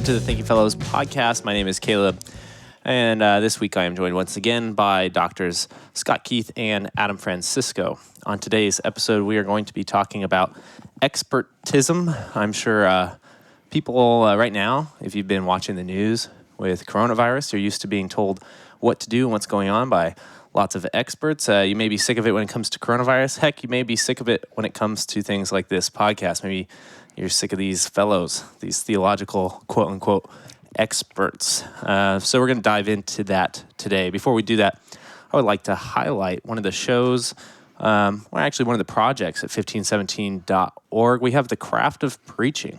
welcome to the Thinking Fellows podcast. My name is Caleb, and this week I am joined once again by Doctors Scott Keith and Adam Francisco. On today's episode, we are going to be talking about expertism. I'm sure people right now, if you've been watching the news with coronavirus, you're used to being told what to do and what's going on by lots of experts. You may be sick of it when it comes to coronavirus. Heck, you may be sick of it when it comes to things like this podcast. Maybe you're sick of these fellows, these theological, quote-unquote, experts. So we're going to dive into that today. Before we do that, I would like to highlight one of the shows, one of the projects at 1517.org. We have the Craft of Preaching,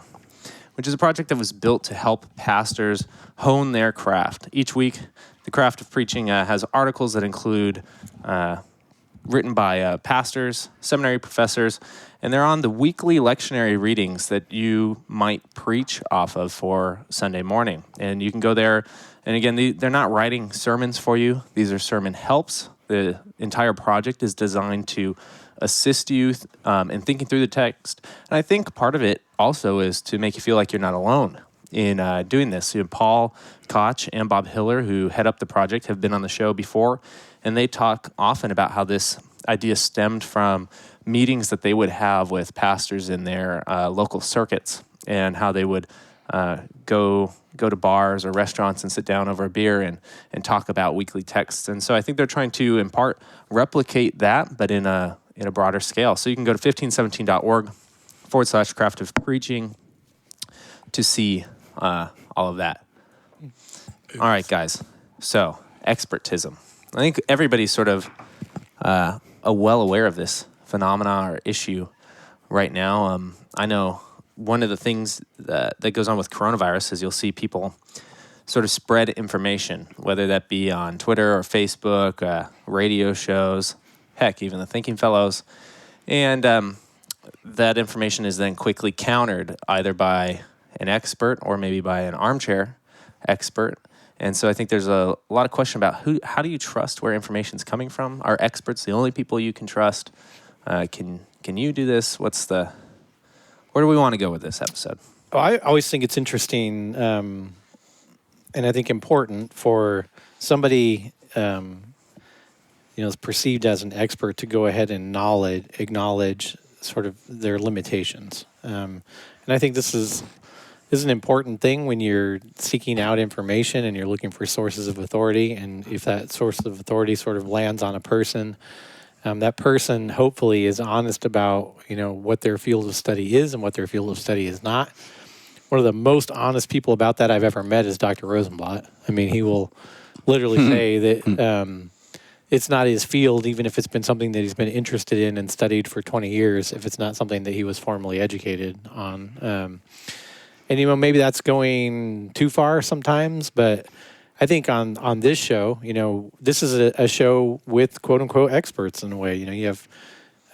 which is a project that was built to help pastors hone their craft. Each week, the Craft of Preaching has articles that include written by pastors, seminary professors, and they're on the weekly lectionary readings that you might preach off of for Sunday morning. And you can go there, and again, they're not writing sermons for you. These are sermon helps. The entire project is designed to assist you in thinking through the text. And I think part of it also is to make you feel like you're not alone in doing this. Paul Koch and Bob Hiller, who head up the project, have been on the show before, and they talk often about how this idea stemmed from meetings that they would have with pastors in their local circuits, and how they would go to bars or restaurants and sit down over a beer and talk about weekly texts. And so I think they're trying to, in part, replicate that, but in a broader scale. So you can go to 1517.org/craft of preaching to see all of that. All right, guys. So, expertism. I think everybody's sort of well aware of this phenomena or issue right now. I know one of the things that goes on with coronavirus is you'll see people sort of spread information, whether that be on Twitter or Facebook, radio shows, heck, even the Thinking Fellows. And that information is then quickly countered either by an expert or maybe by an armchair expert. And so I think there's a lot of question about how do you trust where information's coming from? Are experts the only people you can trust? Can you do this? Where do we want to go with this episode? Well, I always think it's interesting, and I think important for somebody, is perceived as an expert to go ahead and acknowledge sort of their limitations. And I think this is an important thing when you're seeking out information and you're looking for sources of authority. And if that source of authority sort of lands on a person, that person hopefully is honest about, what their field of study is and what their field of study is not. One of the most honest people about that I've ever met is Dr. Rosenblatt. I mean, he will literally say that it's not his field, even if it's been something that he's been interested in and studied for 20 years, if it's not something that he was formally educated on. And, maybe that's going too far sometimes, but I think on this show, this is a show with quote-unquote experts in a way. You have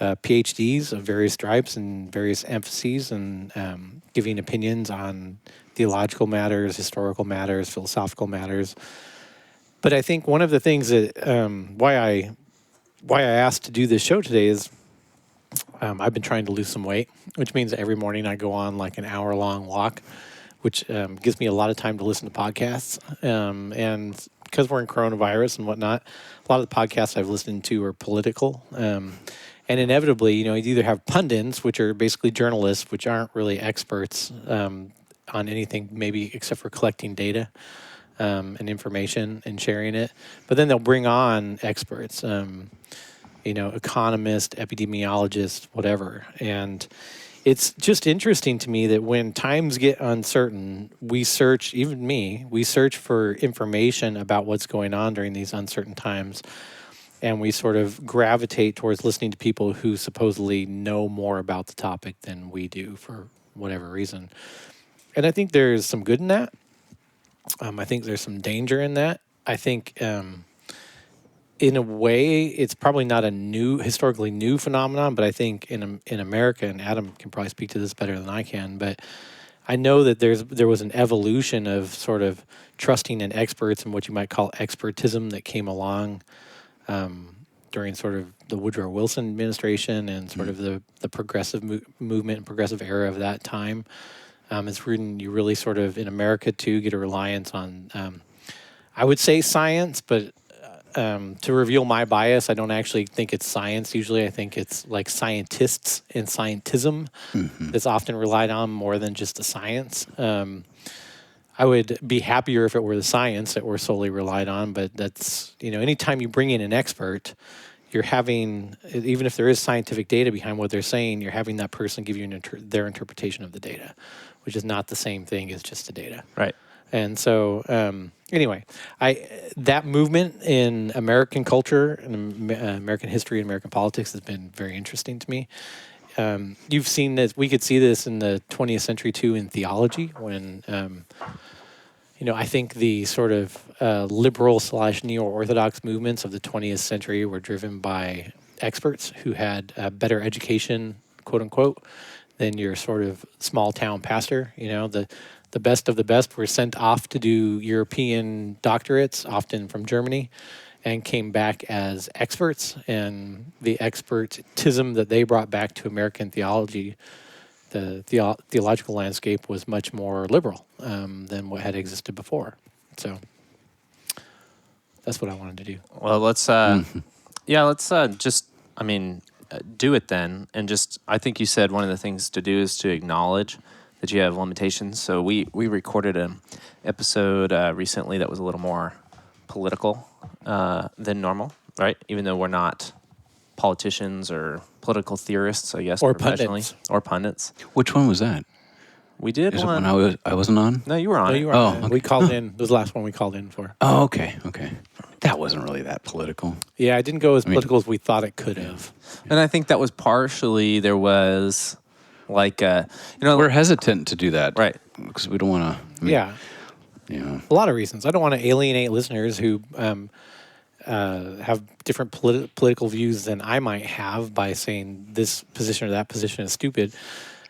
PhDs of various stripes and various emphases and giving opinions on theological matters, historical matters, philosophical matters. But I think one of the things that why I asked to do this show today is I've been trying to lose some weight, which means every morning I go on like an hour-long walk, which gives me a lot of time to listen to podcasts. And because we're in coronavirus and whatnot, a lot of the podcasts I've listened to are political. And inevitably, you either have pundits, which are basically journalists, which aren't really experts on anything, maybe except for collecting data and information and sharing it. But then they'll bring on experts, economists, epidemiologists, whatever. And it's just interesting to me that when times get uncertain, we search for information about what's going on during these uncertain times. And we sort of gravitate towards listening to people who supposedly know more about the topic than we do for whatever reason. And I think there's some good in that. I think there's some danger in that. I think in a way, it's probably not a historically new phenomenon, but I think in America, and Adam can probably speak to this better than I can, but I know that there was an evolution of sort of trusting in experts and what you might call expertism that came along during sort of the Woodrow Wilson administration and sort of the progressive movement and progressive era of that time. It's when you really sort of, in America too, get a reliance on, I would say science, but to reveal my bias, I don't actually think it's science. Usually I think it's like scientists and scientism that's often relied on more than just the science. I would be happier if it were the science that were solely relied on, but that's, anytime you bring in an expert, you're having, even if there is scientific data behind what they're saying, you're having that person give you their interpretation of the data, which is not the same thing as just the data. Right. And so, anyway, that movement in American culture and American history and American politics has been very interesting to me. You've seen this. We could see this in the 20th century too in theology, when I think the sort of liberal / neo-orthodox movements of the 20th century were driven by experts who had a better education, quote unquote, than your sort of small town pastor. The best of the best were sent off to do European doctorates, often from Germany, and came back as experts. And the expertism that they brought back to American theology, the theological landscape, was much more liberal than what had existed before. So that's what I wanted to do. Well, let's just, do it then. And just, I think you said one of the things to do is to acknowledge that you have limitations. So we recorded an episode recently that was a little more political than normal, right? Even though we're not politicians or political theorists, I guess, Or professionally. pundits. Or pundits. Which one was that? We did Is one. it when I wasn't on? No, you were on No, it. you were. Oh, okay. We called in. It was the last one we called in for. Oh, okay. That wasn't really that political. Yeah, it didn't go as political as we thought it could have. And I think that was partially, there was like, We're hesitant to do that. Right. Because we don't want to. Yeah. Yeah. A lot of reasons. I don't want to alienate listeners who have different political views than I might have by saying this position or that position is stupid.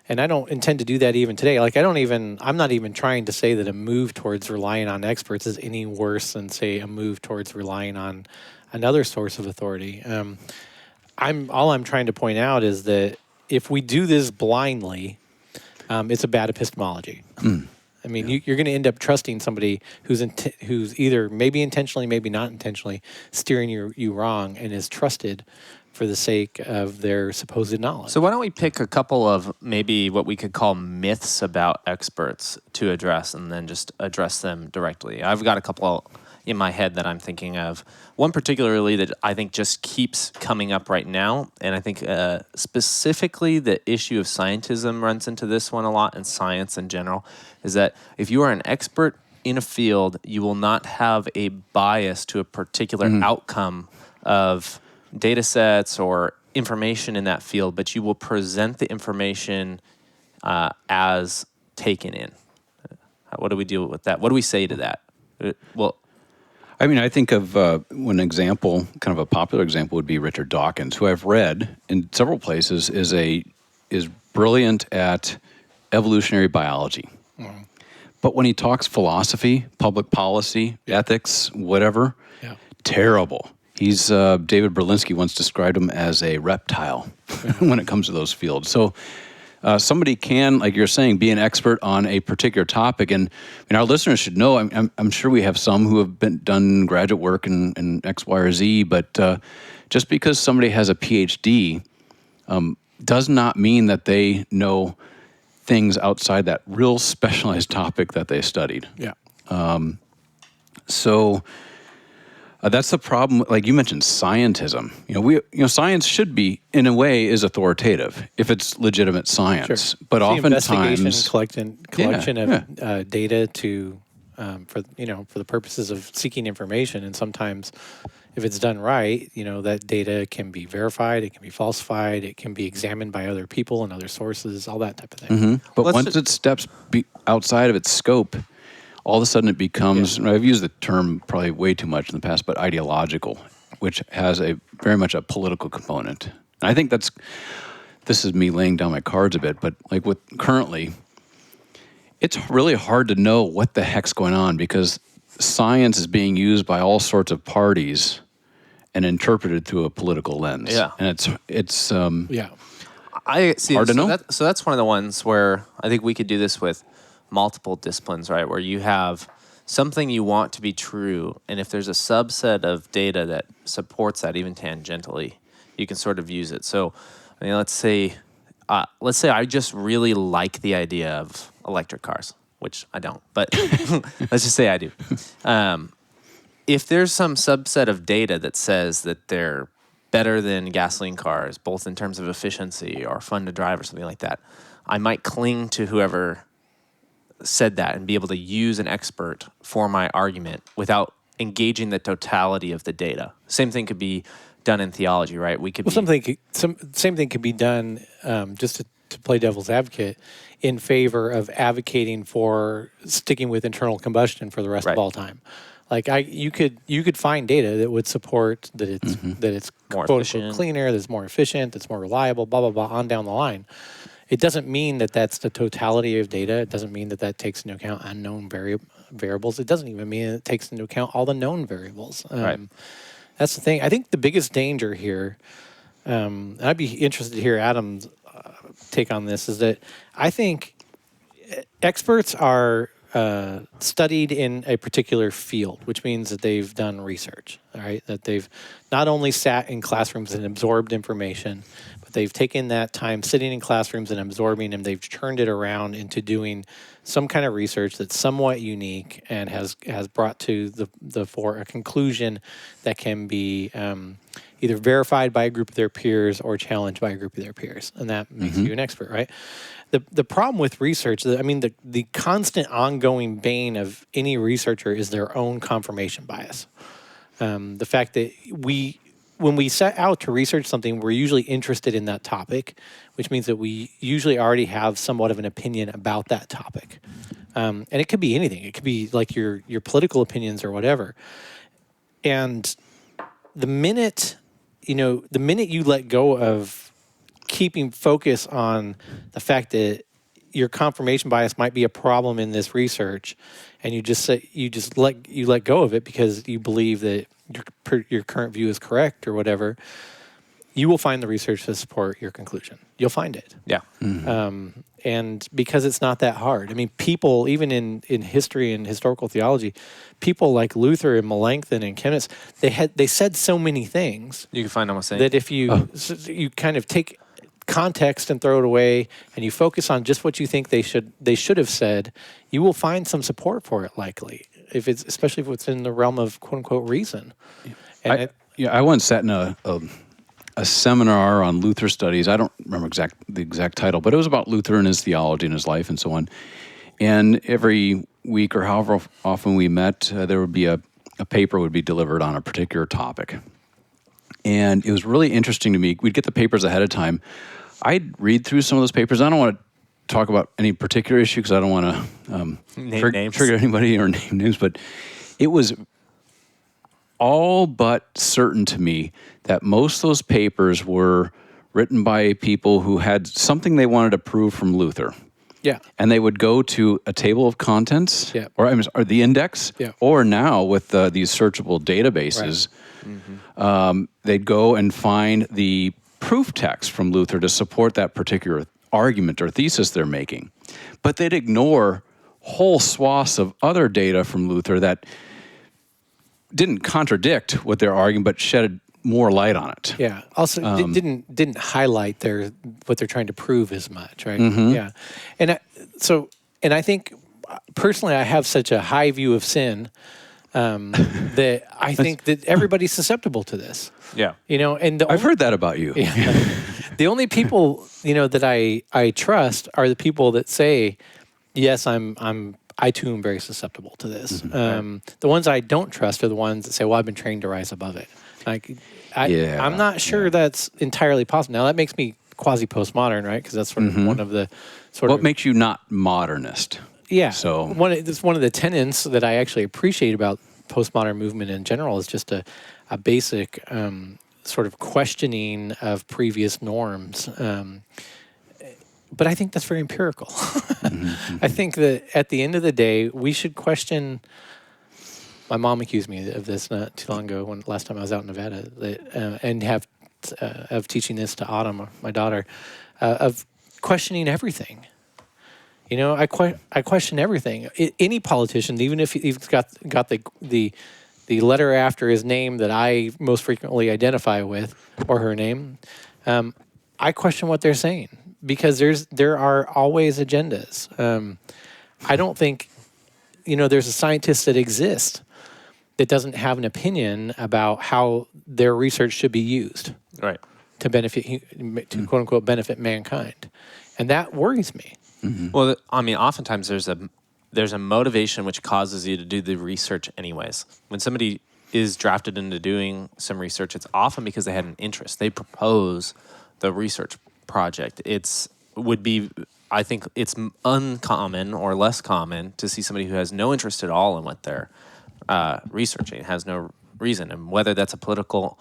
And I don't intend to do that even today. Like, I'm not even trying to say that a move towards relying on experts is any worse than, say, a move towards relying on another source of authority. All I'm trying to point out is that if we do this blindly, it's a bad epistemology. I mean, you're going to end up trusting somebody who's either maybe intentionally, maybe not intentionally, steering you wrong, and is trusted for the sake of their supposed knowledge. So why don't we pick a couple of maybe what we could call myths about experts to address, and then just address them directly. I've got a couple in my head that I'm thinking of. One particularly that I think just keeps coming up right now, and I think specifically the issue of scientism runs into this one a lot, and science in general, is that if you are an expert in a field, you will not have a bias to a particular outcome of data sets or information in that field, but you will present the information as taken in. What do we do with that? What do we say to that? Well, I think of one example, kind of a popular example, would be Richard Dawkins, who I've read in several places is brilliant at evolutionary biology. But when he talks philosophy, public policy, ethics, whatever, terrible. David Berlinski once described him as a reptile when it comes to those fields. So somebody can, like you're saying, be an expert on a particular topic, and our listeners should know. I'm sure we have some who have done graduate work in X, Y, or Z, but just because somebody has a PhD does not mean that they know things outside that real specialized topic that they studied. Yeah. So that's the problem. Like you mentioned, scientism. Science should be, in a way, is authoritative if it's legitimate science. Sure. But the oftentimes, investigation, collection of data for the purposes of seeking information, and sometimes, if it's done right, that data can be verified, it can be falsified, it can be examined by other people and other sources, all that type of thing. But once it steps outside of its scope, all of a sudden it becomes, I've used the term probably way too much in the past, but ideological, which has very much a political component. And I think this is me laying down my cards a bit, but like currently, it's really hard to know what the heck's going on, because science is being used by all sorts of parties and interpreted through a political lens. Yeah. And it's I see. Hard to know. So that's one of the ones where I think we could do this with multiple disciplines, right? Where you have something you want to be true, and if there's a subset of data that supports that, even tangentially, you can sort of use it. So, I mean, let's say I just really like the idea of electric cars, which I don't, but let's just say I do. If there's some subset of data that says that they're better than gasoline cars, both in terms of efficiency or fun to drive or something like that, I might cling to whoever said that and be able to use an expert for my argument without engaging the totality of the data. Same thing could be done in theology, right? We could same thing could be done just to play devil's advocate in favor of advocating for sticking with internal combustion for the rest of all time. Like you could find data that would support that it's more quote efficient, unquote cleaner, that's more efficient, that's more reliable, blah blah blah, on down the line. It doesn't mean that that's the totality of data. It doesn't mean that that takes into account unknown variables. It doesn't even mean it takes into account all the known variables. Right. That's the thing. I think the biggest danger here, and I'd be interested to hear Adam's take on this, is that I think experts are studied in a particular field, which means that they've done research, all right? That they've not only sat in classrooms and absorbed information, but they've taken that time sitting in classrooms and absorbing, and they've turned it around into doing some kind of research that's somewhat unique and has brought to the fore a conclusion that can be either verified by a group of their peers or challenged by a group of their peers, and that makes you an expert, right? The problem with research, I mean, the constant ongoing bane of any researcher is their own confirmation bias. The fact that when we set out to research something, we're usually interested in that topic, which means that we usually already have somewhat of an opinion about that topic. And it could be anything. It could be like your political opinions or whatever. And the minute you let go of keeping focus on the fact that your confirmation bias might be a problem in this research, and you let go of it because you believe that your current view is correct or whatever, you will find the research to support your conclusion. You'll find it. Yeah. And because it's not that hard. I mean, people, even in history and historical theology, people like Luther and Melanchthon and Chemists, they said so many things. You can find almost that if you kind of take context and throw it away, and you focus on just what you think they should have said, you will find some support for it, likely, especially if it's in the realm of quote unquote reason. And I once sat in a seminar on Luther studies. I don't remember the exact title, but it was about Luther and his theology and his life and so on. And every week or however often we met, there would be a paper would be delivered on a particular topic. And it was really interesting to me. We'd get the papers ahead of time. I'd read through some of those papers. I don't want to talk about any particular issue because I don't want to trigger anybody or name names, but it was all but certain to me that most of those papers were written by people who had something they wanted to prove from Luther. Yeah. And they would go to a table of contents, or the index, or now with these searchable databases, they'd go and find the proof text from Luther to support that particular argument or thesis they're making. But they'd ignore whole swaths of other data from Luther that didn't contradict what they're arguing, but shed more light on it. Yeah. Also, didn't highlight what they're trying to prove as much, right? Yeah. And I think personally, I have such a high view of sin that I think that everybody's susceptible to this. Yeah. And I've heard that about you. Yeah. The only people that I trust are the people that say, yes, I too am very susceptible to this. The ones I don't trust are the ones that say, well, I've been trained to rise above it. I'm not sure that's entirely possible. Now that makes me quasi-postmodern, right? Because that's sort of one of the What makes you not modernist? Yeah. So it's one of the tenets that I actually appreciate about postmodern movement in general is just a basic sort of questioning of previous norms. But I think that's very empirical. I think that at the end of the day, we should question. My mom accused me of this not too long ago, last time I was out in Nevada, and of teaching this to Autumn, my daughter. of questioning everything. You know, I question everything. Any politician, even if he's got the letter after his name that I most frequently identify with, or her name, I question what they're saying because there are always agendas. I don't think, there's a scientist that exists that doesn't have an opinion about how their research should be used, Right. to benefit, to quote unquote benefit mankind, and that worries me. Mm-hmm. Well, I mean, oftentimes there's a motivation which causes you to do the research anyways. When somebody is drafted into doing some research, it's often because they had an interest. They propose the research project. I think it's uncommon or less common to see somebody who has no interest at all in what they're researching, has no reason, and whether that's a political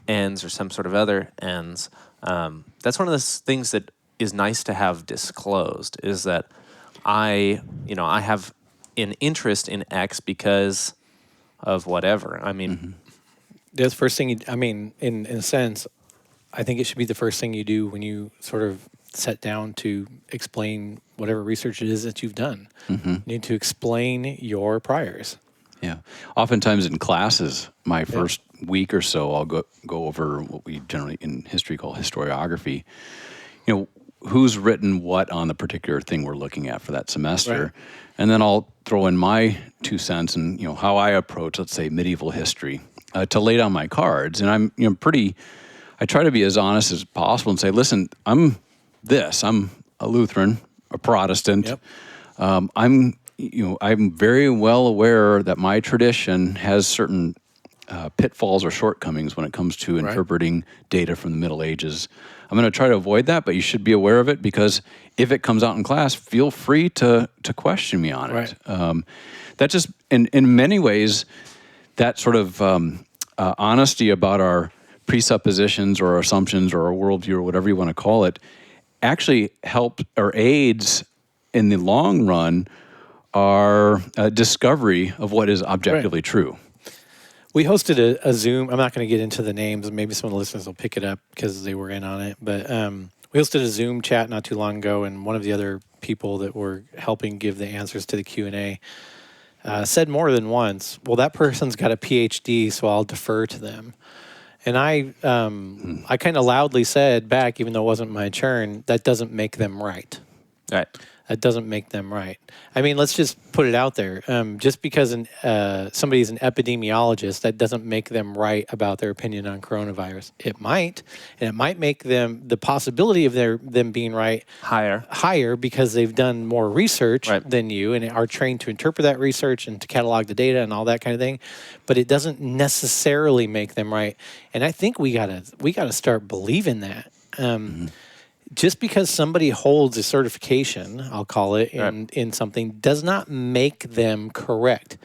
ends or some sort of other ends. That's one of those things that is nice to have disclosed, is that I have an interest in X because of whatever. I mean, That's the first thing in a sense, I think it should be the first thing you do when you sort of set down to explain whatever research it is that you've done. You need to explain your priors. Yeah. Oftentimes in classes, my first week or so, I'll go over what we generally in history call historiography. Who's written what on the particular thing we're looking at for that semester. Right. And then I'll throw in my 2 cents and, how I approach, let's say, medieval history to lay down my cards. And I'm, I try to be as honest as possible and say, listen, I'm a Lutheran, a Protestant. Yep. I'm very well aware that my tradition has certain pitfalls or shortcomings when it comes to interpreting data from the Middle Ages. I'm going to try to avoid that, but you should be aware of it, because if it comes out in class, feel free to question me on it. Right. That just, in many ways, that sort of honesty about our presuppositions or our assumptions or our worldview or whatever you want to call it actually helps or aids in the long run our discovery of what is objectively true. We hosted a Zoom. I'm not going to get into the names. Maybe some of the listeners will pick it up because they were in on it. But we hosted a Zoom chat not too long ago, and one of the other people that were helping give the answers to the Q&A said more than once, well, that person's got a PhD, so I'll defer to them. And I kind of loudly said back, even though it wasn't my turn, that doesn't make them right. right. That doesn't make them right. I mean, let's just put it out there. Just because somebody's an epidemiologist, that doesn't make them right about their opinion on coronavirus. It might, and it might make them the possibility of them being right higher because they've done more research than you and are trained to interpret that research and to catalog the data and all that kind of thing. But it doesn't necessarily make them right. And I think we gotta start believing that. Just because somebody holds a certification, I'll call it, in something, does not make them correct.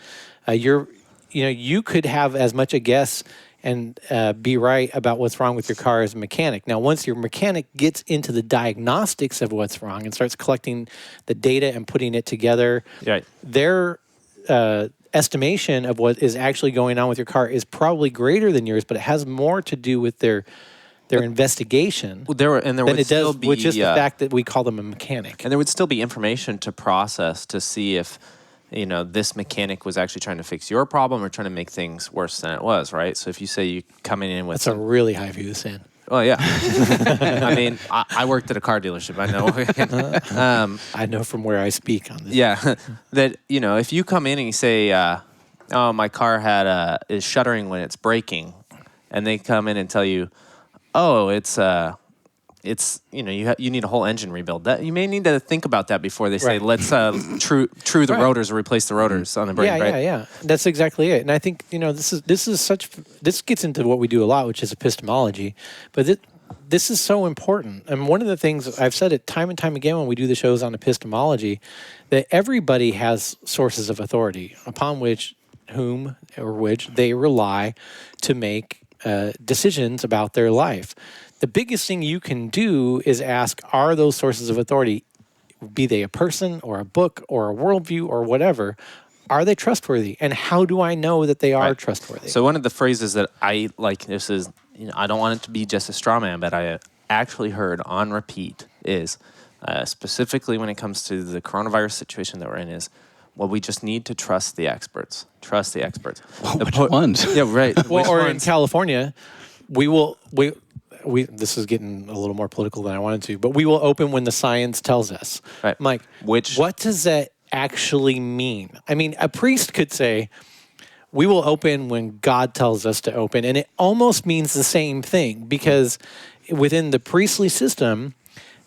You could have as much a guess and be right about what's wrong with your car as a mechanic. Now, once your mechanic gets into the diagnostics of what's wrong and starts collecting the data and putting it together, their estimation of what is actually going on with your car is probably greater than yours, but it has more to do with their investigation than it does with just the fact that we call them a mechanic. And there would still be information to process to see if, this mechanic was actually trying to fix your problem or trying to make things worse than it was, right? So if you say you coming in with... That's a really high view of sin. Well, yeah. I mean, I worked at a car dealership. I know. I know from where I speak on this. Yeah. That, if you come in and you say, oh, my car is shuddering when it's braking, and they come in and tell you, oh, it's you need a whole engine rebuild. That you may need to think about that before they say let's true the rotors or replace the rotors on the brake. Yeah. That's exactly it. And I think this gets into what we do a lot, which is epistemology. But this is so important. And one of the things I've said it time and time again when we do the shows on epistemology, that everybody has sources of authority upon which they rely to make decisions about their life. The biggest thing you can do is ask, are those sources of authority, be they a person or a book or a worldview or whatever, are they trustworthy? And how do I know that they are trustworthy? So one of the phrases that I like, this is, I don't want it to be just a straw man, but I actually heard on repeat is, specifically when it comes to the coronavirus situation that we're in, is, well, we just need to trust the experts. Trust the experts. Well, which ones? Yeah, right. Well, Which or ones? in California, we this is getting a little more political than I wanted to, but we will open when the science tells us. Right. I'm like, what does that actually mean? I mean, a priest could say, we will open when God tells us to open, and it almost means the same thing, because within the priestly system,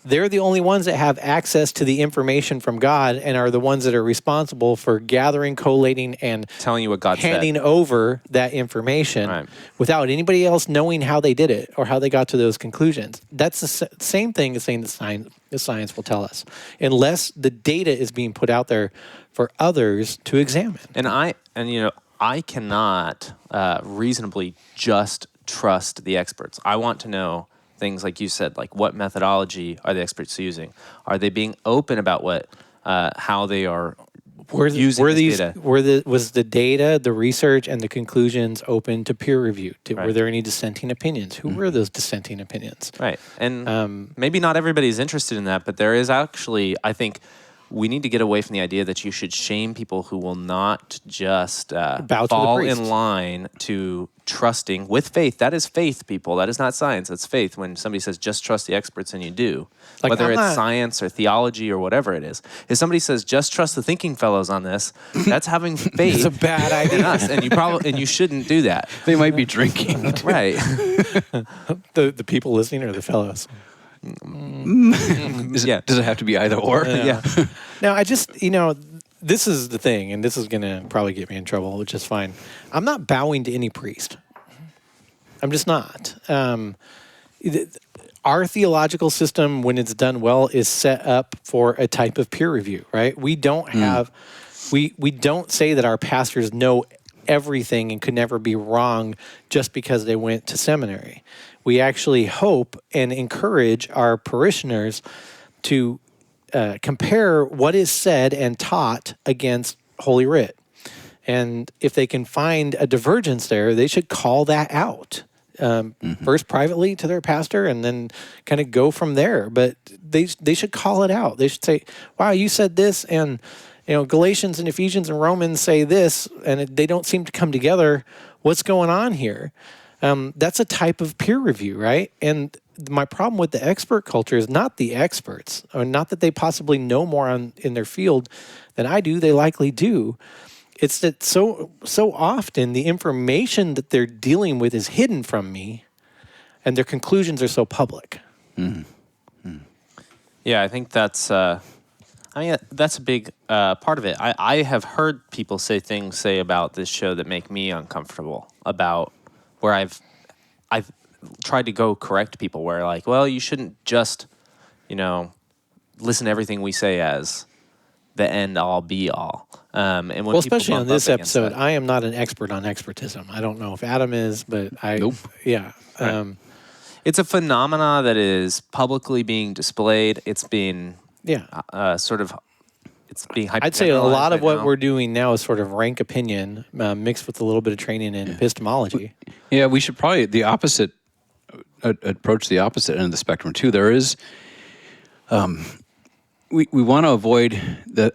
they're the only ones that have access to the information from God and are the ones that are responsible for gathering, collating, and Telling you what God handing said. over that information Right. without anybody else knowing how they did it or how they got to those conclusions. That's the same thing as saying the science will tell us, unless the data is being put out there for others to examine. And I cannot reasonably just trust the experts. I want to know things like you said, like what methodology are the experts using? Are they being open about how they are using this data? Was the data, the research, and the conclusions open to peer review? Right. Were there any dissenting opinions? Who were those dissenting opinions? Right. And maybe not everybody's interested in that, but there is actually, I think, we need to get away from the idea that you should shame people who will not just Bow to the fall priest. in line to trusting with faith. That is faith, people. That is not science. That's faith. When somebody says just trust the experts, and you do, Like, whether I'm it's not- science or theology or whatever it is. If somebody says just trust the thinking fellows on this, that's having faith. It's a bad in idea. us, and you shouldn't do that. They might be drinking. Right. The people listening or the fellows? Does it have to be either or? Yeah. Now, this is the thing, and this is going to probably get me in trouble, which is fine. I'm not bowing to any priest. I'm just not. Our theological system, when it's done well, is set up for a type of peer review, right? We don't have, we don't say that our pastors know everything and could never be wrong just because they went to seminary. We actually hope and encourage our parishioners to compare what is said and taught against Holy Writ. And if they can find a divergence there, they should call that out. First privately to their pastor and then kind of go from there. But they should call it out. They should say, wow, you said this, and Galatians and Ephesians and Romans say this, and they don't seem to come together. What's going on here? That's a type of peer review, right? And my problem with the expert culture is not the experts, or not that they possibly know more in their field than I do. They likely do. It's that so often the information that they're dealing with is hidden from me, and their conclusions are so public. Yeah, I think that's that's a big part of it. I have heard people say things about this show that make me uncomfortable, about where I've tried to go correct people, where like, well, you shouldn't just, listen to everything we say as the end all be all. And when Well, people especially on bump this up against episode, that- I am not an expert on expertism. I don't know if Adam is, but Nope. Yeah. it's a phenomena that is publicly being displayed. It's being Yeah. it's being I'd say a hypergeneralized lot of right what now. we're doing now is sort of rank opinion mixed with a little bit of training in epistemology. Yeah, we should probably approach the opposite end of the spectrum too. There is, we want to avoid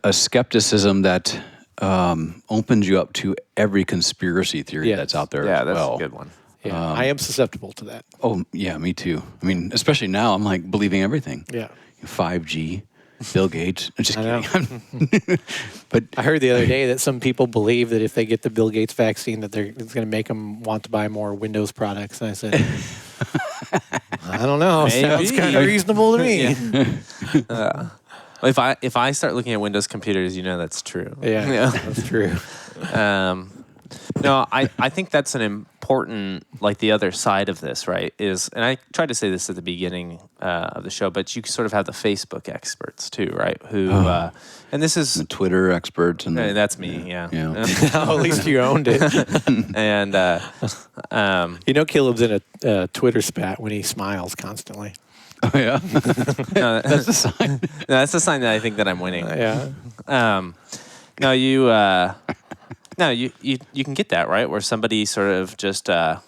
a skepticism that opens you up to every conspiracy theory Yes. that's out there. Yeah, as that's well. a good one. Yeah. I am susceptible to that. Oh yeah, me too. I mean, especially now, I'm like believing everything. Yeah. 5G, Bill Gates. I'm just I know. kidding. But I heard the other day that some people believe that if they get the Bill Gates vaccine, that it's going to make them want to buy more Windows products. And I said, I don't know. Sounds Maybe. kind of reasonable to me. If I start looking at Windows computers, that's true. Yeah, that's true. No, I think that's an important, like the other side of this, right? And I tried to say this at the beginning of the show, but you sort of have the Facebook experts too, right? Who, and this is the Twitter experts and that's me, yeah. Oh, at least you owned it. And Caleb's in a Twitter spat when he smiles constantly. oh yeah, no, that's the sign. that's a sign that I think that I'm winning. Yeah. No, you can get that, right? Where somebody sort of just, you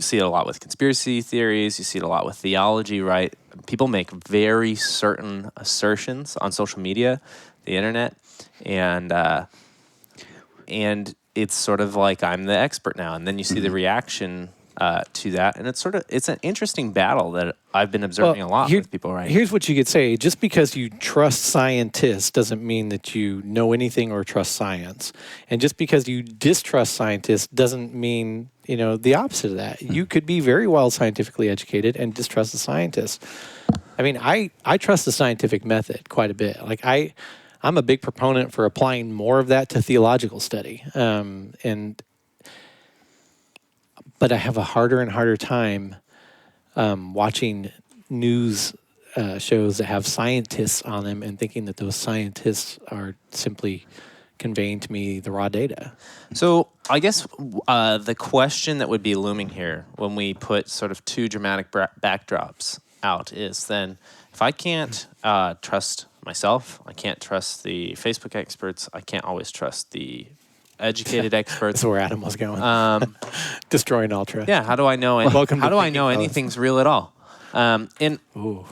see it a lot with conspiracy theories. You see it a lot with theology, right? people make very certain assertions on social media, the internet, and it's sort of like I'm the expert now, and then you see the reaction to that, and it's an interesting battle that I've been observing a lot with people. Right? Here's what you could say: just because you trust scientists doesn't mean that you know anything or trust science, and just because you distrust scientists doesn't mean the opposite of that. You could be very well scientifically educated and distrust the scientists. I mean, I trust the scientific method quite a bit. Like I'm a big proponent for applying more of that to theological study, but I have a harder and harder time watching news shows that have scientists on them and thinking that those scientists are simply conveying to me the raw data. So I guess the question that would be looming here when we put sort of two dramatic backdrops out is then, if I can't trust myself, I can't trust the Facebook experts, I can't always trust the educated experts. That's where Adam was going. Destroying all trust. Yeah, how do I know? Welcome how to do I Thinking know Post. anything's real at all? Ooh.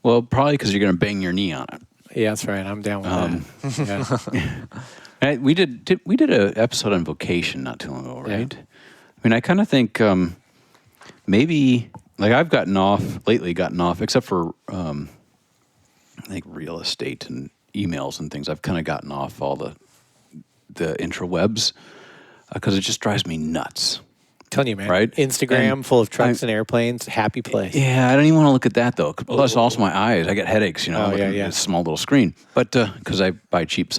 Well, probably because you're going to bang your knee on it. Yeah, that's right. I'm down with that. Yeah. We did an episode on vocation not too long ago, right? Yeah. I mean, I kind of think maybe, like, I've gotten off, except for I think real estate and emails and things. I've kind of gotten off all the intrawebs because it just drives me nuts. Telling you, man. Right? Instagram And full of trucks and airplanes, happy place. Yeah, I don't even want to look at that though. Plus, also my eyes. I get headaches. Looking at this small little screen. But because I buy cheap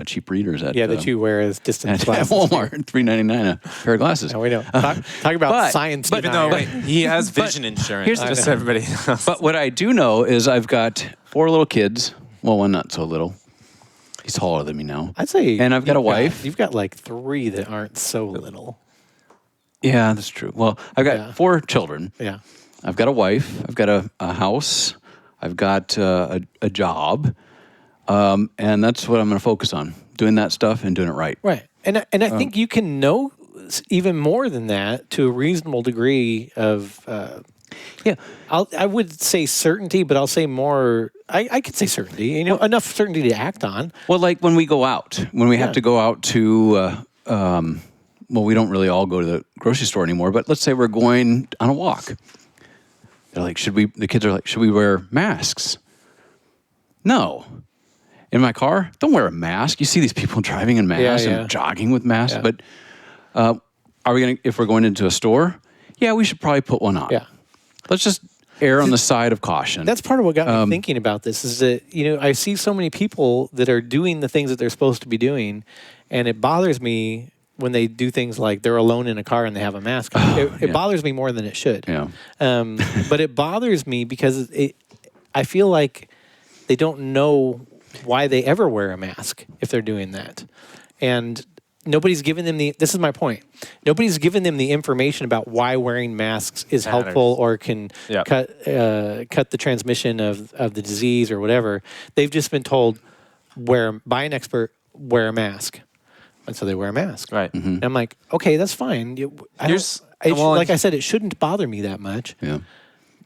cheap readers at that you wear as distance at glasses. Walmart, $3.99 a pair of glasses. No, we don't. Talk about science. but No, wait, he has vision insurance. here's Just so everybody knows. But what I do know is I've got 4 little kids. Well, one not so little. He's taller than me now. I'd say. And I've got a wife. You've got like 3 that aren't so little. Yeah, that's true. Well, I've got 4 children. Yeah. I've got a wife. I've got a house. I've got a job. And that's what I'm going to focus on, doing that stuff and doing it right. Right. And I think you can know even more than that to a reasonable degree of... I would say certainty, but I'll say more... I could say certainty. Enough certainty to act on. Well, like when we go out, when we have to go out to... well, we don't really all go to the grocery store anymore, but let's say we're going on a walk. They're like, the kids are like, should we wear masks? No. In my car, don't wear a mask. You see these people driving in masks and jogging with masks, but if we're going into a store? Yeah, we should probably put one on. Yeah. Let's just err on the side of caution. That's part of what got me thinking about this is that, I see so many people that are doing the things that they're supposed to be doing, and it bothers me when they do things like they're alone in a car and they have a mask on. It bothers me more than it should. Yeah. But it bothers me because I feel like they don't know why they ever wear a mask if they're doing that. And nobody's given them this is my point. Nobody's given them the information about why wearing masks is helpful or can cut the transmission of the disease or whatever. They've just been told, by an expert, wear a mask. And so they wear a mask. Right. Mm-hmm. And I'm like, okay, that's fine. Like I said, it shouldn't bother me that much. Yeah.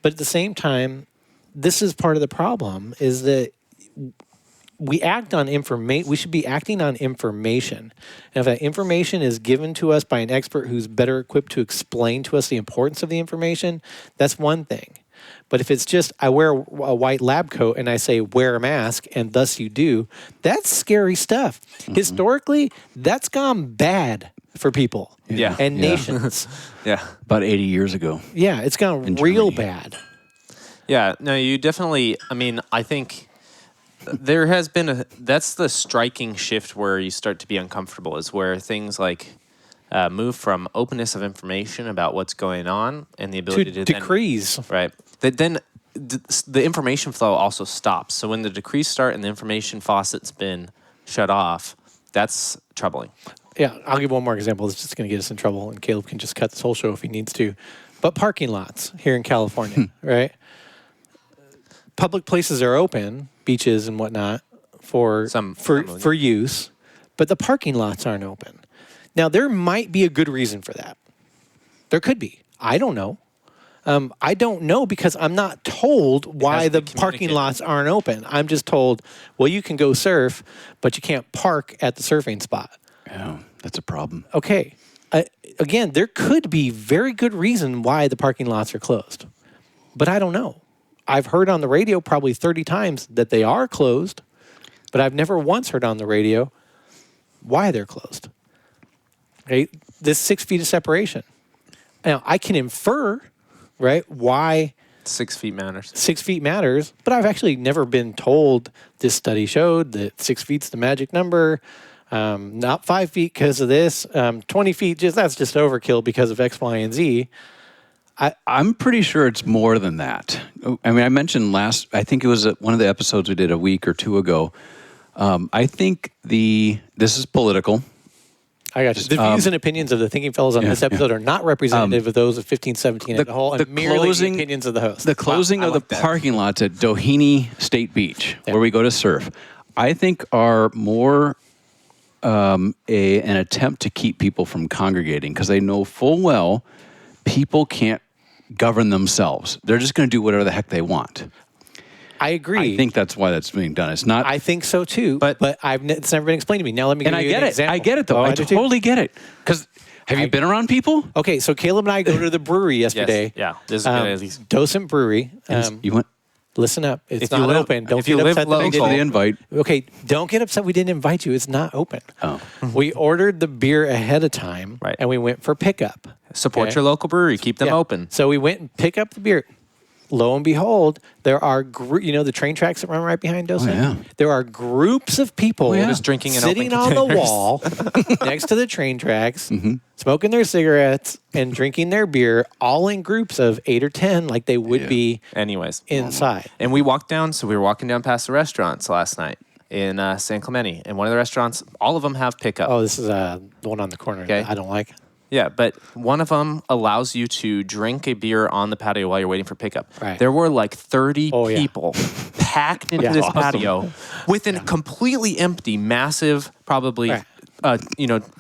But at the same time, this is part of the problem is that we act on information. We should be acting on information. And if that information is given to us by an expert who's better equipped to explain to us the importance of the information, that's one thing. But if it's just, I wear a white lab coat and I say, wear a mask, and thus you do, that's scary stuff. Mm-hmm. Historically, that's gone bad for people and nations. Yeah. About 80 years ago. Yeah, it's gone real bad. Yeah, no, you definitely, I think there has been that's the striking shift where you start to be uncomfortable is where things like move from openness of information about what's going on and the ability to decrees. Right. Then the information flow also stops. So when the decrees start and the information faucet's been shut off, that's troubling. Yeah, I'll give one more example. It's just going to get us in trouble, and Caleb can just cut this whole show if he needs to. But parking lots here in California, right? Public places are open, beaches and whatnot, for use, but the parking lots aren't open. Now, there might be a good reason for that. There could be. I don't know. I don't know because I'm not told why hasn't the been parking communicated. lots aren't open. I'm just told, well, you can go surf, but you can't park at the surfing spot. Yeah, that's a problem. Okay. Again, there could be very good reason why the parking lots are closed, but I don't know. I've heard on the radio probably 30 times that they are closed, but I've never once heard on the radio why they're closed. Okay? This 6 feet of separation. Now, I can infer, right, why 6 feet matters. 6 feet matters, but I've actually never been told this study showed that 6 feet's the magic number. Not 5 feet because of this. 20 feet, that's just overkill because of X, Y, and Z. I'm pretty sure it's more than that. I mean, I mentioned I think it was one of the episodes we did a week or two ago. I think this is political. I got you. The views and opinions of the thinking fellows on this episode are not representative of those of 1517 as a whole, and merely the opinions of the host. The closing of the parking lots at Doheny State Beach, where we go to surf, I think are more an attempt to keep people from congregating because they know full well people can't govern themselves. They're just going to do whatever the heck they want. I agree. I think that's why that's being done. It's not. I think so too, but it's never been explained to me. Now let me give you an example. I get it, though. I totally get it. Because have you been around people? Okay, so Caleb and I go to the brewery yesterday. Yes. Yeah, this is good at least. Docent Brewery. You went. Listen up. It's If you not live- open. Don't if you get live upset that I local- Thanks for the didn't. invite. Okay, don't get upset we didn't invite you. It's not open. Oh. We ordered the beer ahead of time, Right. and we went for pickup. Support Okay. your local brewery. Keep them Yeah. open. So we went and picked up the beer. Lo and behold, there are the train tracks that run right behind Docent. yeah. There are groups of people yeah. Just drinking in sitting open on the containers. wall next to the train tracks, smoking their cigarettes and drinking their beer, all in groups of 8 or 10, like they would be Anyways. inside. And we walked down, so we were walking down past the restaurants last night in San Clemente. And one of the restaurants, all of them have pickup. Oh, this is the one on the corner Okay. that I don't like. Yeah, but one of them allows you to drink a beer on the patio while you're waiting for pickup. Right. There were like 30 Oh, yeah. people packed into Yeah. this Awesome. patio with a completely empty, massive, probably, Right.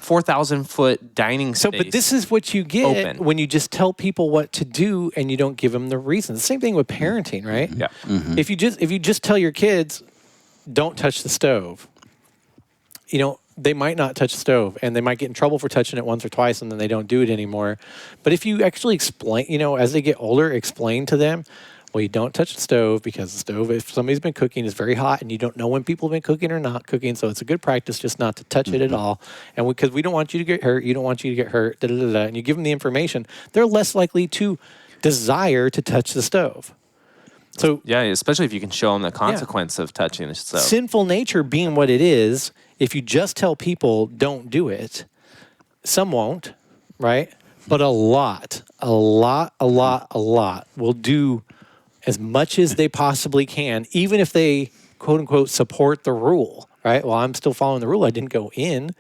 4,000-foot dining space. So, but this is what you get Open. when you just tell people what to do and you don't give them the reasons. The same thing with parenting, right? Yeah. If you just tell your kids, don't touch the stove, they might not touch the stove and they might get in trouble for touching it once or twice and then they don't do it anymore. But if you actually explain, as they get older, explain to them, well, you don't touch the stove because the stove, if somebody's been cooking, is very hot and you don't know when people have been cooking or not cooking. So it's a good practice just not to touch it at all. And because we don't want you to get hurt, you don't want you to get hurt, and you give them the information, they're less likely to desire to touch the stove. So Yeah, especially if you can show them the consequence of touching the stove. sinful nature being what it is, if you just tell people don't do it, some won't, right? But a lot will do as much as they possibly can, even if they, quote unquote, support the rule, right? Well, I'm still following the rule. I didn't go in.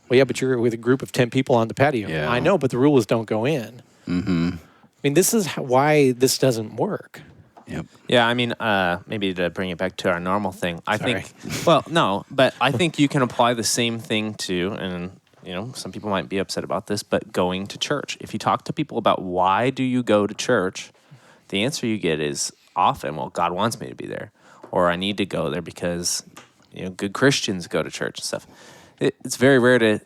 Well, yeah, but you're with a group of 10 people on the patio. Yeah. I know, but the rule is don't go in. I mean, this is why this doesn't work. Yep. Yeah, I mean, maybe to bring it back to our normal thing, I Sorry. think, well, no, but I think you can apply the same thing to, and, some people might be upset about this, but going to church. If you talk to people about why do you go to church, the answer you get is often, well, God wants me to be there, or I need to go there because, good Christians go to church and stuff. It's very rare to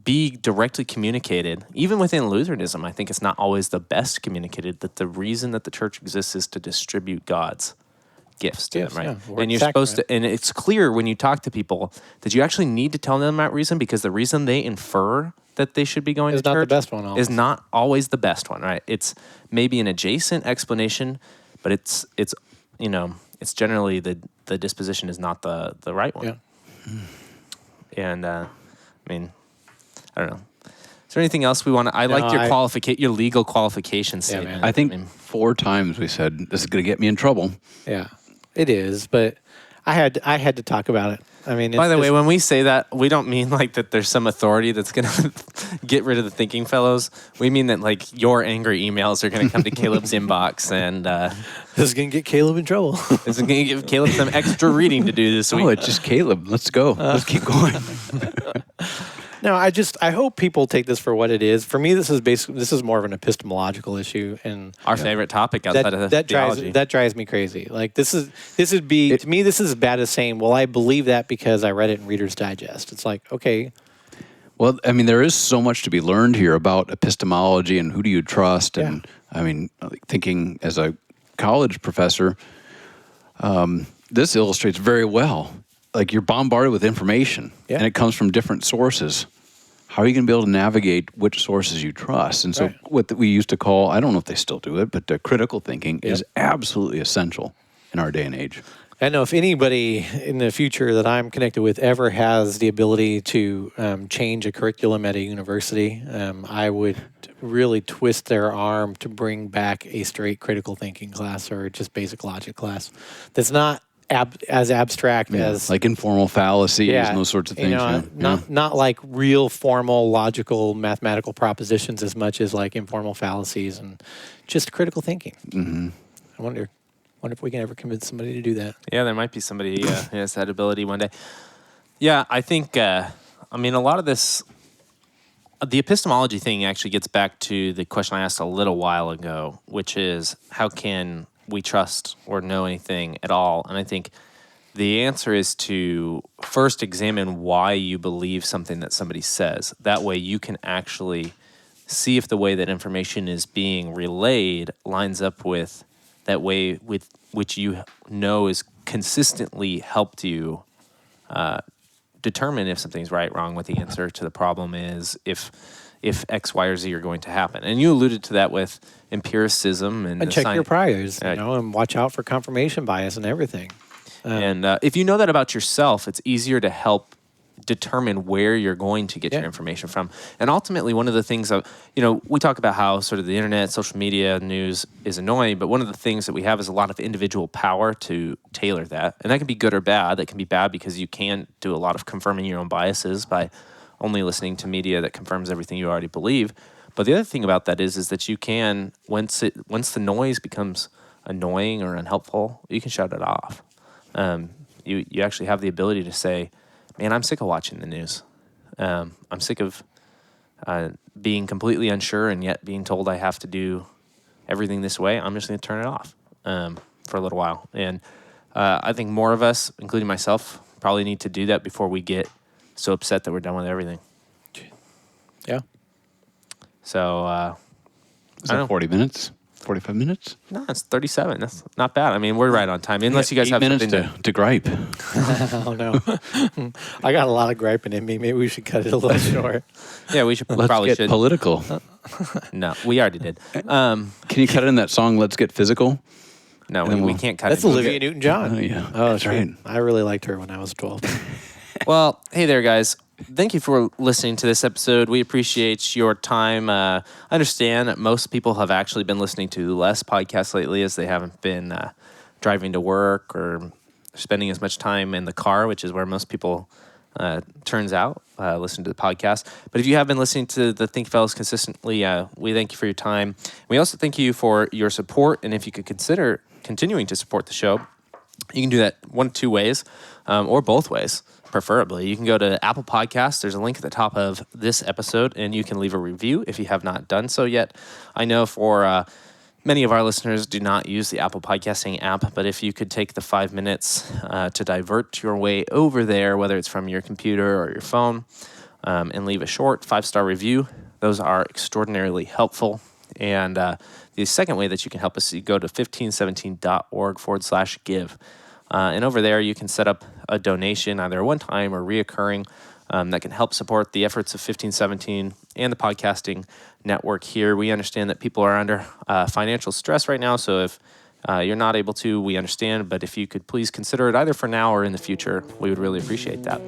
be directly communicated. Even within Lutheranism, I think it's not always the best communicated that the reason that the church exists is to distribute God's gifts to them, right? yeah. Word And you're sacrament. supposed to, and it's clear when you talk to people that you actually need to tell them that reason, because the reason they infer that they should be going Is to not the church best one always. is not always the best one, right? It's maybe an adjacent explanation, but it's generally the disposition is not the right one. Yeah. And I mean, I don't know. Is there anything else we want to? I liked your legal qualification statement. man. I think 4 times we said this is going to get me in trouble. Yeah, it is. But I had to talk about it. I mean, By the way, when we say that, we don't mean like that there's some authority that's going to get rid of the thinking fellows. We mean that like your angry emails are going to come to Caleb's inbox, and this is going to get Caleb in trouble. this is going to give Caleb some extra reading to do this week. Oh, it's just Caleb. Let's go. Let's keep going. No, I hope people take this for what it is. For me, this is more of an epistemological issue, and Our favorite topic outside of theology. that drives me crazy. Like to me, this is as bad as saying, well, I believe that because I read it in Reader's Digest. It's like, okay, Well, I mean, there is so much to be learned here about epistemology and who do you trust. And I mean, thinking as a college professor, this illustrates very well. Like you're bombarded with information and it comes from different sources. How are you going to be able to navigate which sources you trust? And so what we used to call, I don't know if they still do it, but critical thinking is absolutely essential in our day and age. I know if anybody in the future that I'm connected with ever has the ability to change a curriculum at a university, I would really twist their arm to bring back a straight critical thinking class or just basic logic class. That's not as abstract as like informal fallacies and those sorts of things. Not like real formal logical mathematical propositions as much as like informal fallacies and just critical thinking. Mm-hmm. I wonder if we can ever convince somebody to do that. Yeah, there might be somebody who has that ability one day. Yeah, I think, a lot of this, the epistemology thing actually gets back to the question I asked a little while ago, which is how can we trust or know anything at all? And I think the answer is to first examine why you believe something that somebody says. That way you can actually see if the way that information is being relayed lines up with that way with which you know is consistently helped you determine if something's right, wrong, what the answer to the problem is, if X, Y, or Z are going to happen. And you alluded to that with empiricism and check your priors, and watch out for confirmation bias and everything. And if you know that about yourself, it's easier to help determine where you're going to get your information from. And ultimately, one of the things we talk about how sort of the internet, social media, news is annoying, but one of the things that we have is a lot of individual power to tailor that. And that can be good or bad. That can be bad because you can do a lot of confirming your own biases by only listening to media that confirms everything you already believe. But the other thing about that is that you can, once the noise becomes annoying or unhelpful, you can shut it off. You actually have the ability to say, man, I'm sick of watching the news. I'm sick of being completely unsure and yet being told I have to do everything this way. I'm just going to turn it off for a little while. And I think more of us, including myself, probably need to do that before we get so upset that we're done with everything. Yeah. So, is that 40 minutes? 45 minutes? No, it's 37. That's not bad. I mean, we're right on time. Unless you guys have minutes something to gripe. Oh, no. I got a lot of griping in me. Maybe we should cut it a little short. Yeah, we should. Let's probably get should. political. No, we already did. Can you cut it in that song, Let's Get Physical? No, we can't cut That's it. Olivia Newton-John. Oh, yeah. Oh, that's right. I really liked her when I was 12. Well, hey there, guys. Thank you for listening to this episode. We appreciate your time. I understand that most people have actually been listening to less podcasts lately as they haven't been driving to work or spending as much time in the car, which is where most people, turns out, listen to the podcast. But if you have been listening to the Think Fellows consistently, we thank you for your time. We also thank you for your support, and if you could consider continuing to support the show, you can do that one of two ways, or both ways. Preferably, you can go to Apple Podcasts. There's a link at the top of this episode, and you can leave a review if you have not done so yet. I know for many of our listeners do not use the Apple Podcasting app, but if you could take the 5 minutes to divert your way over there, whether it's from your computer or your phone, and leave a short 5-star review, those are extraordinarily helpful. And the second way that you can help us, you go to 1517.org/give. And over there, you can set up a donation, either one-time or reoccurring, that can help support the efforts of 1517 and the podcasting network here. We understand that people are under financial stress right now, so if you're not able to, we understand. But if you could please consider it either for now or in the future, we would really appreciate that.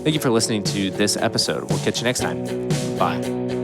Thank you for listening to this episode. We'll catch you next time. Bye.